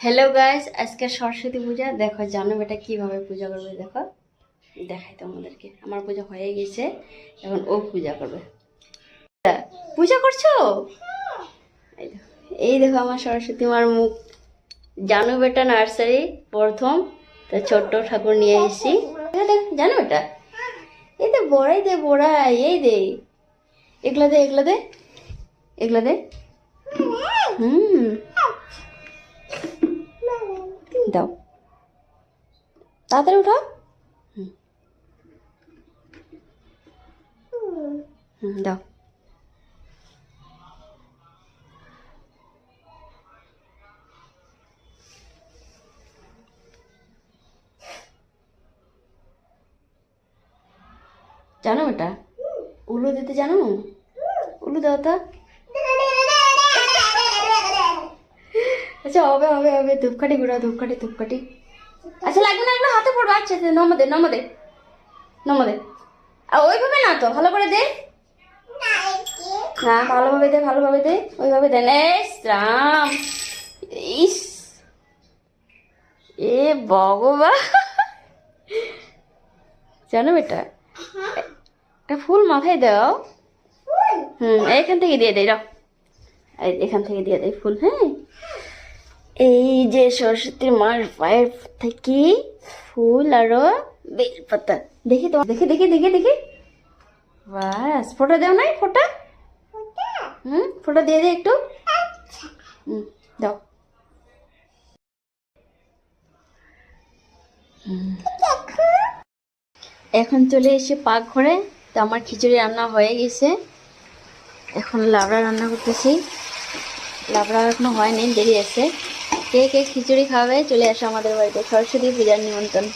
Hello guys, আজকে সরস্বতী পূজা। দেখো জানো এটা কিভাবে পূজা করবে। দেখো দেখাই তোমাদেরকে। আমার পূজা হয়ে গেছে, এখন ও পূজা করবে। পূজা করছো? এই দেখো আমার সরস্বতী মার মুখ। জানো বেটা নার্সারি প্রথম তা ছোট্ট ঠাকুর নিয়ে এসেছি। জানো এটা? এই তো বড়াই দে, বড়াই এই দে, এগুলা দে, এগুলা দে, এগুলা দে। হুম, দাও তাড়াতাড়ি উঠাও। দাও। জানো এটা? উলু দিতে জানো? উলু দাও তো। আচ্ছা হবে হবে হবে, ধূপকাঠি ঘুরাও, ধূপকাঠি ধূপকাঠি। আচ্ছা লাগবে না, লাগবে হাতে পড়বে। আচ্ছা আচ্ছা, নমদে নমদে নমদে। আর ওইভাবে না তো, ভালো করে দে। হ্যাঁ ভালোভাবে দে, ভালোভাবে দে, ওইভাবে দেন। এস রাম, ইস, এ ভগবান। জানো এটা? একটা ফুল মাথায় দাও। এইখান থেকে দিয়ে দেয়, রাখ। এখান থেকে দিয়ে দেয় ফুল। হ্যাঁ, এই যে সরস্বতী মার পায়ের থেকে ফুল আরো বেলপাতা। দেখি তো, দেখি দেখি দেখি দেখি। বাস, ফোঁটা দাও নাই? ফোঁটা, ফোঁটা দিয়ে দে একটু। দাও। এখন চলে এসে পাকঘরে। তো আমার খিচুড়ি রান্না হয়ে গেছে, এখন লাবড়া রান্না করতেছি। লাবড়া এখনো হয়নি, দেরি আছে। কে কে খিচুড়ি খাবে চলে আসো আমাদের বাড়িতে, সরস্বতী পূজার নিমন্ত্রণ।